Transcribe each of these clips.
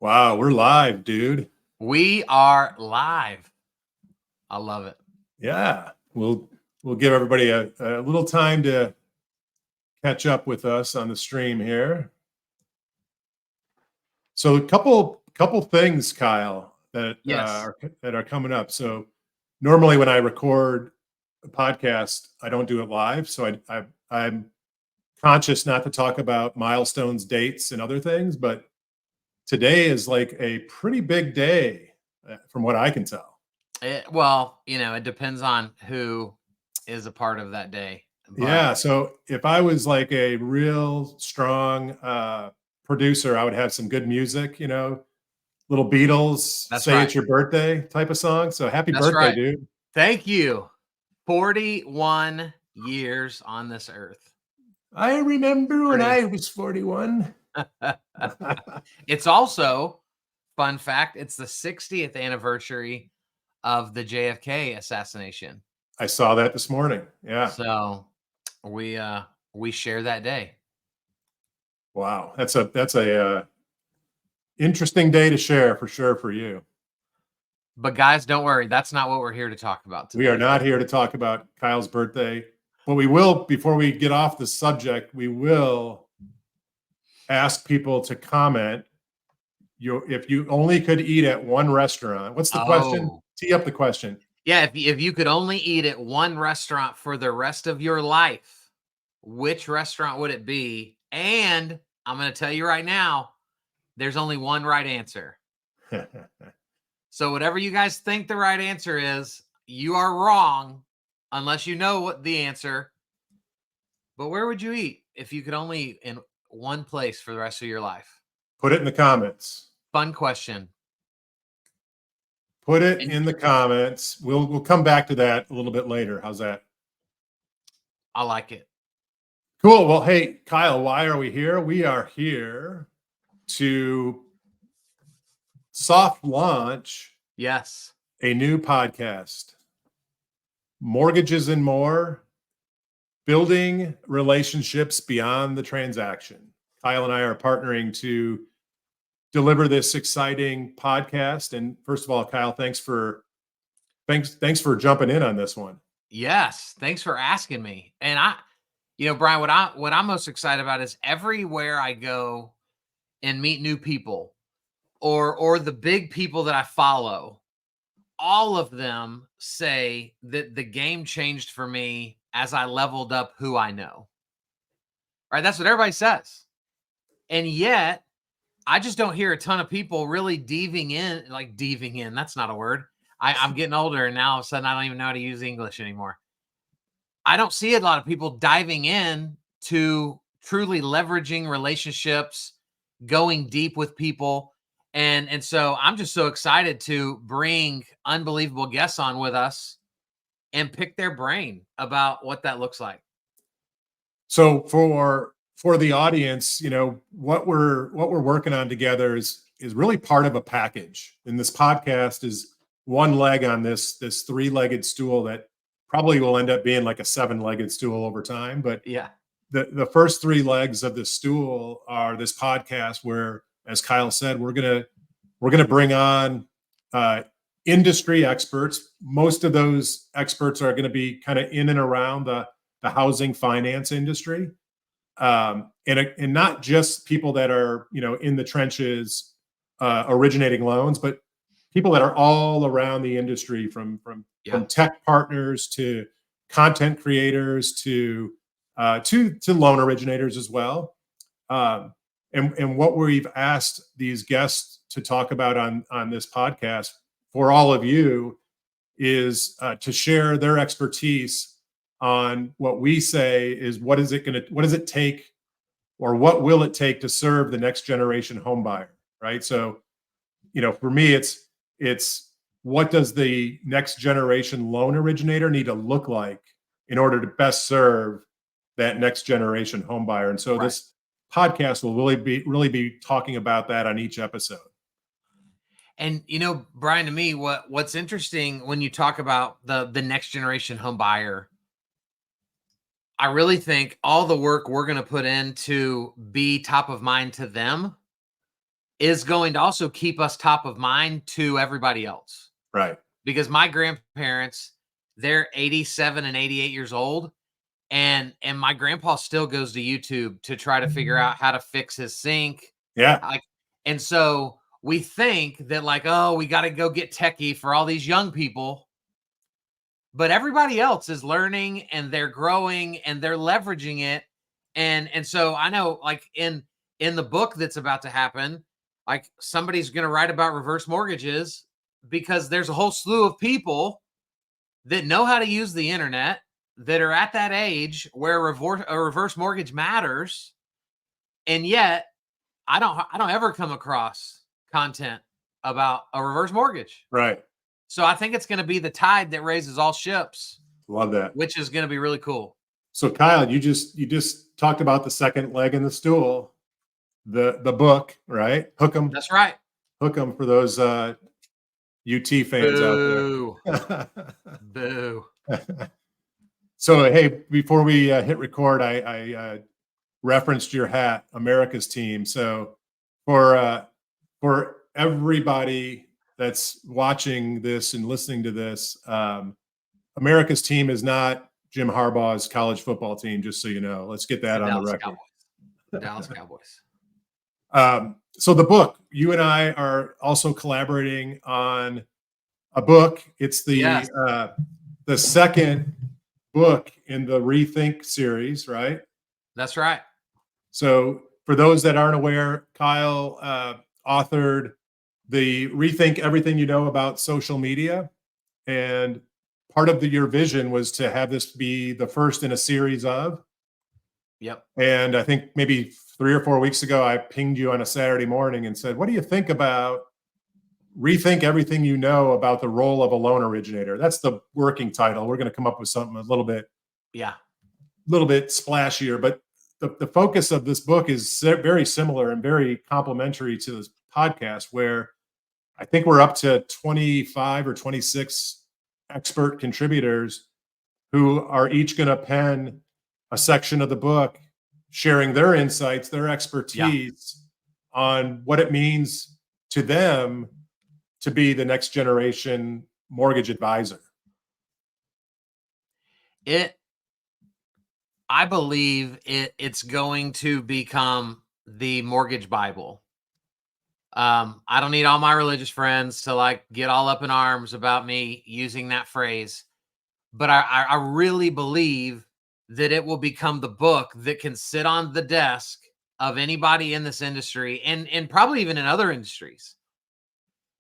Wow, we're live, dude. We are live. I love it. Yeah, we'll give everybody a little time to catch up with us on the stream here. So a couple things, Kyle, that Yes. are coming up. So normally when I record a podcast, I don't do it live. So I'm conscious not to talk about milestones, dates, and other things, but today is like a pretty big day, from what I can tell. Well, it depends on who is a part of that day. But Yeah. So if I was like a real strong producer, I would have some good music, little Beatles, That's say right. it's your birthday type of song. So happy That's birthday, right. dude. Thank you. 41 years on this earth. I remember when I was 41. It's also, fun fact, it's the 60th anniversary of the JFK assassination. I saw that this morning. Yeah. So we share that day. Wow. That's a interesting day to share for sure for you. But guys, don't worry. That's not what we're here to talk about today. We are not here to talk about Kyle's birthday, but we will, before we get off the subject, we will ask people to comment. If you only could eat at one restaurant, what's the question? Tee up the question. Yeah, if you could only eat at one restaurant for the rest of your life, which restaurant would it be? And I'm going to tell you right now, there's only one right answer. So whatever you guys think the right answer is, you are wrong unless you know what the answer. But where would you eat if you could only eat in one place for the rest of your life? Put it in the comments. Fun question. Put it in the comments. We'll come back to that a little bit later. How's that? I like it. Cool. Well, hey, Kyle, why are we here? We are here to soft launch a new podcast, Mortgages and More, Building Relationships Beyond the Transaction. Kyle and I are partnering to deliver this exciting podcast. And first of all, Kyle, thanks for jumping in on this one. Yes, thanks for asking me. And Brian, what I'm most excited about is everywhere I go and meet new people or the big people that I follow, all of them say that the game changed for me as I leveled up who I know. Right? That's what everybody says. And yet, I just don't hear a ton of people really diving in. That's not a word. I'm getting older and now all of a sudden I don't even know how to use English anymore. I don't see a lot of people diving in to truly leveraging relationships, going deep with people. And so I'm just so excited to bring unbelievable guests on with us and pick their brain about what that looks like. So for the audience, what we're working on together is really part of a package. And this podcast is one leg on this three-legged stool that probably will end up being like a seven-legged stool over time. But yeah, the first three legs of the stool are this podcast where, as Kyle said, we're gonna bring on industry experts. Most of those experts are going to be kind of in and around the housing finance industry, and not just people that are in the trenches originating loans, but people that are all around the industry, from tech partners to content creators to loan originators as well. And what we've asked these guests to talk about on this podcast for all of you is to share their expertise on what we say is what does it take, or what will it take to serve the next generation home buyer, right? So, for me, it's what does the next generation loan originator need to look like in order to best serve that next generation home buyer. And so this podcast will really be talking about that on each episode. And Brian, to me, what's interesting when you talk about the next generation home buyer, I really think all the work we're going to put in to be top of mind to them is going to also keep us top of mind to everybody else. Right. Because my grandparents, they're 87 and 88 years old. And my grandpa still goes to YouTube to try to figure out how to fix his sink. Yeah. And so we think that like, oh, we got to go get techie for all these young people. But everybody else is learning and they're growing and they're leveraging it. And so I know like in the book that's about to happen, like somebody's going to write about reverse mortgages because there's a whole slew of people that know how to use the internet that are at that age where a reverse mortgage matters. And yet I don't ever come across content about a reverse mortgage. Right. So I think it's going to be the tide that raises all ships. Love that. Which is going to be really cool. So Kyle, you just talked about the second leg in the stool, the book, right? Hook 'em. That's right. Hook 'em for those UT fans Boo. out there. Boo. So hey, before we hit record, I referenced your hat, America's Team. So for everybody that's watching this and listening to this, America's Team is not Jim Harbaugh's college football team, just so you know. Let's get that on the record. Dallas Cowboys. So the book, you and I are also collaborating on a book. It's the second book in the Rethink series, right? That's right. So for those that aren't aware, Kyle authored the Rethink Everything You Know About Social Media. And part of your vision was to have this be the first in a series of. Yep. And I think maybe 3 or 4 weeks ago, I pinged you on a Saturday morning and said, what do you think about Rethink Everything You Know About the Role of a Loan Originator? That's the working title. We're going to come up with something a little bit splashier, but the focus of this book is very similar and very complementary to this podcast, where I think we're up to 25 or 26 expert contributors who are each going to pen a section of the book sharing their insights, their expertise on what it means to them to be the next generation mortgage advisor. I believe it's going to become the mortgage Bible. I don't need all my religious friends to like get all up in arms about me using that phrase, but I really believe that it will become the book that can sit on the desk of anybody in this industry and probably even in other industries.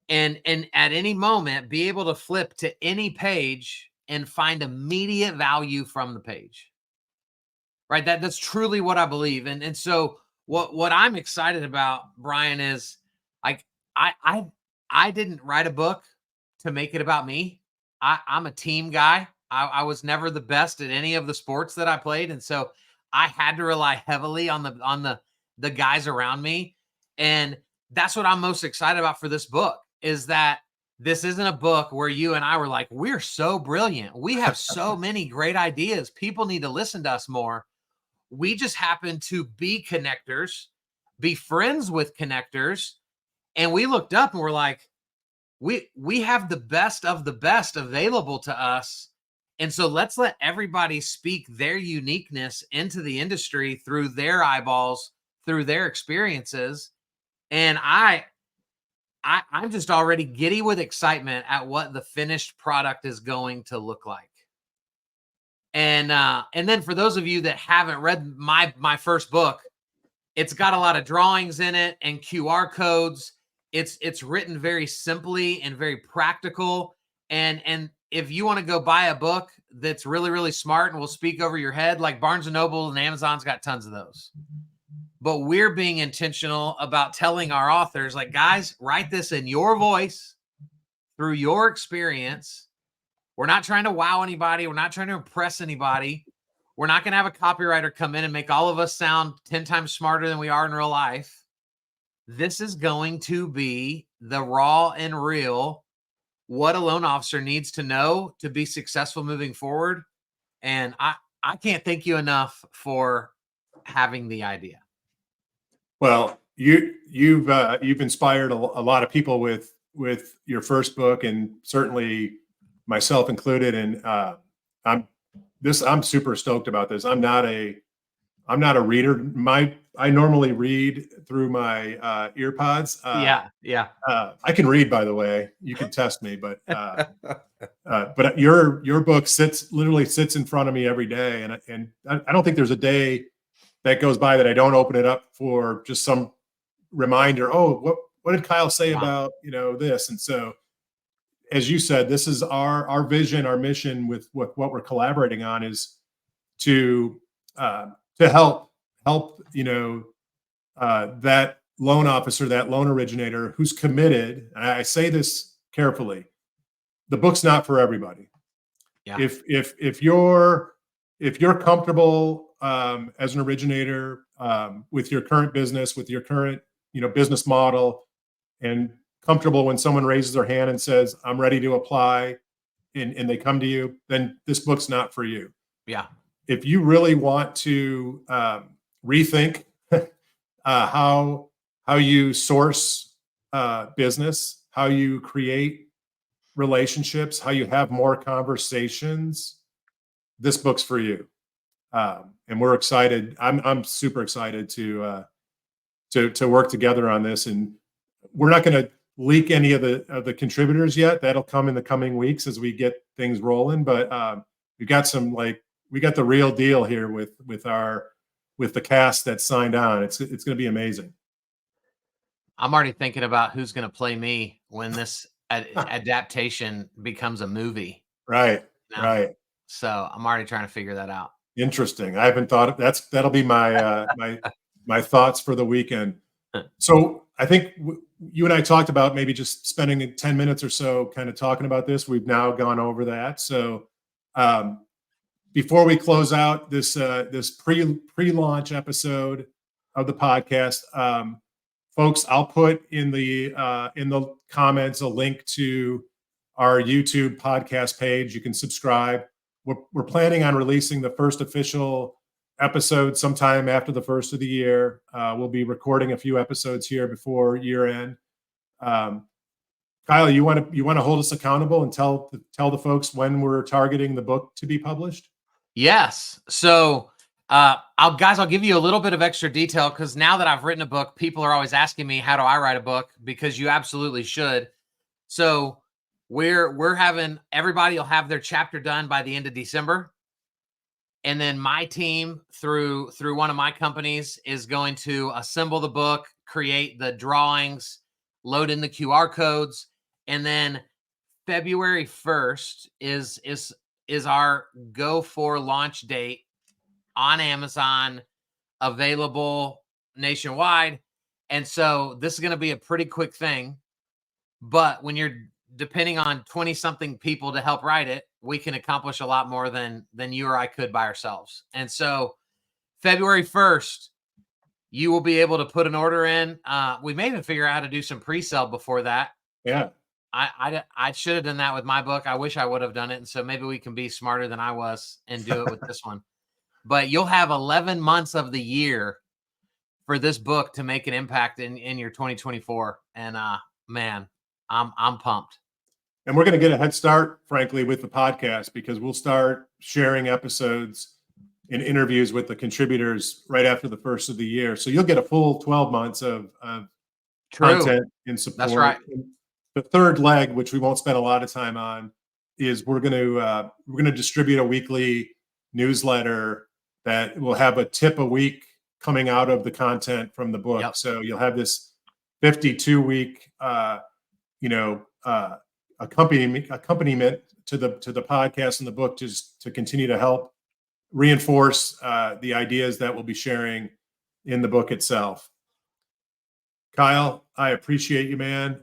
And at any moment be able to flip to any page and find immediate value from the page. Right. That's truly what I believe. And so what I'm excited about, Brian, is like I didn't write a book to make it about me. I'm a team guy. I was never the best at any of the sports that I played. And so I had to rely heavily on the guys around me. And that's what I'm most excited about for this book, is that this isn't a book where you and I were like, we're so brilliant. We have so many great ideas. People need to listen to us more. We just happen to be connectors, be friends with connectors. And we looked up and we're like, we have the best of the best available to us. And so let's let everybody speak their uniqueness into the industry through their eyeballs, through their experiences. And I'm just already giddy with excitement at what the finished product is going to look like. And then for those of you that haven't read my first book, it's got a lot of drawings in it and QR codes. It's written very simply and very practical. And if you want to go buy a book that's really, really smart and will speak over your head, like Barnes & Noble and Amazon's got tons of those. But we're being intentional about telling our authors, like, guys, write this in your voice through your experience. We're not trying to wow anybody. We're not trying to impress anybody. We're not going to have a copywriter come in and make all of us sound 10 times smarter than we are in real life. This is going to be the raw and real, what a loan officer needs to know to be successful moving forward. And I can't thank you enough for having the idea. Well, you've inspired a lot of people with your first book, and certainly myself included. And I'm super stoked about this. I'm not a reader. I normally read through my ear pods. Yeah. I can read, by the way. You can test me, but your book literally sits in front of me every day, and I don't think there's a day that goes by that I don't open it up for just some reminder. Oh, what did Kyle say about this? And so, as you said, this is our vision, our mission with what we're collaborating on is to help that loan officer, that loan originator who's committed. And I say this carefully: the book's not for everybody. Yeah. If you're comfortable as an originator with your current business, with your current business model, and comfortable when someone raises their hand and says, "I'm ready to apply," and they come to you, then this book's not for you. Yeah. If you really want to rethink how you source business, how you create relationships, how you have more conversations, this book's for you. And we're excited. I'm super excited to work together on this. And we're not going to leak any of the contributors yet. That'll come in the coming weeks as we get things rolling. But we got the real deal here with the cast that's signed on. It's going to be amazing. I'm already thinking about who's going to play me when this adaptation becomes a movie. Right. Right. So I'm already trying to figure that out. Interesting. I haven't thought of that'll be my my thoughts for the weekend. So I think you and I talked about maybe just spending 10 minutes or so kind of talking about this. We've now gone over that. So before we close out this pre-launch episode of the podcast, folks, I'll put in the comments a link to our YouTube podcast page. You can subscribe. We're planning on releasing the first official episode sometime after the first of the year. We'll be recording a few episodes here before year end. Kyle, you want to hold us accountable and tell the folks when we're targeting the book to be published? Yes. So I'll give you a little bit of extra detail, because now that I've written a book, people are always asking me, how do I write a book? Because you absolutely should. So we're having everybody will have their chapter done by the end of December. And then my team through one of my companies is going to assemble the book, create the drawings, load in the QR codes. And then February 1st is our go for launch date on Amazon, available nationwide. And so this is going to be a pretty quick thing. But when you're depending on 20 something people to help write it, we can accomplish a lot more than you or I could by ourselves. And so February 1st, you will be able to put an order in. We may even figure out how to do some pre-sale before that. Yeah. I should have done that with my book. I wish I would have done it. And so maybe we can be smarter than I was and do it with this one. But you'll have 11 months of the year for this book to make an impact in your 2024. And man, I'm pumped. And we're going to get a head start, frankly, with the podcast, because we'll start sharing episodes and interviews with the contributors right after the first of the year. So you'll get a full 12 months of content and support. That's right. The third leg, which we won't spend a lot of time on, is we're going to distribute a weekly newsletter that will have a tip a week coming out of the content from the book. Yep. So you'll have this 52-week, accompaniment to the podcast and the book, just to continue to help reinforce the ideas that we'll be sharing in the book itself. Kyle, I appreciate you, man.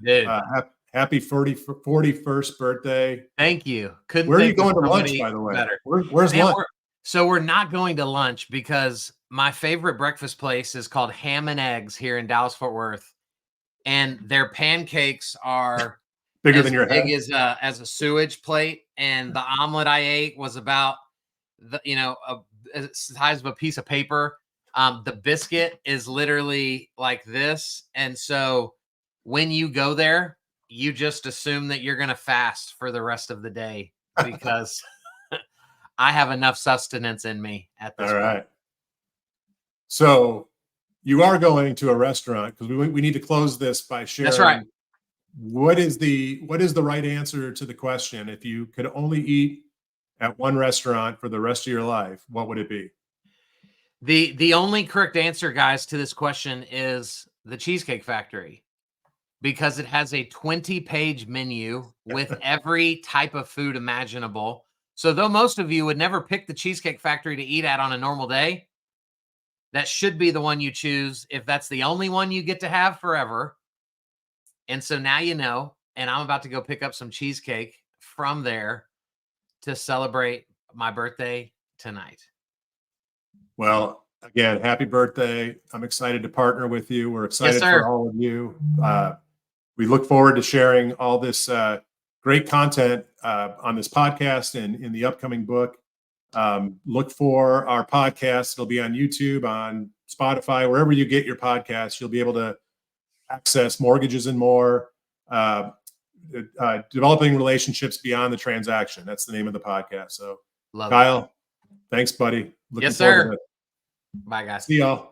Happy 41st birthday. Thank you. Where are you going to lunch, by the way? Where's lunch? We're not going to lunch because my favorite breakfast place is called Ham and Eggs here in Dallas, Fort Worth. And their pancakes are bigger than your head, as a sewage plate. And the omelet I ate was about the size of a piece of paper. The biscuit is literally like this. And so when you go there, you just assume that you're going to fast for the rest of the day because I have enough sustenance in me at this All point. right. So you are going to a restaurant because we need to close this by sharing. That's right. What is the right answer to the question? If you could only eat at one restaurant for the rest of your life, what would it be? The only correct answer, guys, to this question is the Cheesecake Factory, because it has a 20-page menu with every type of food imaginable. So though most of you would never pick the Cheesecake Factory to eat at on a normal day, that should be the one you choose if that's the only one you get to have forever. And so now you know, and I'm about to go pick up some cheesecake from there to celebrate my birthday tonight. Well, again, happy birthday. I'm excited to partner with you. We're excited sir. for all of you. We look forward to sharing all this great content on this podcast and in the upcoming book. Look for our podcast. It'll be on YouTube, on Spotify, wherever you get your podcasts. You'll be able to access Mortgages and More, developing relationships beyond the transaction. That's the name of the podcast. So, Love Kyle, thanks, buddy. Looking Yes, forward sir. to it. Bye, guys. See y'all.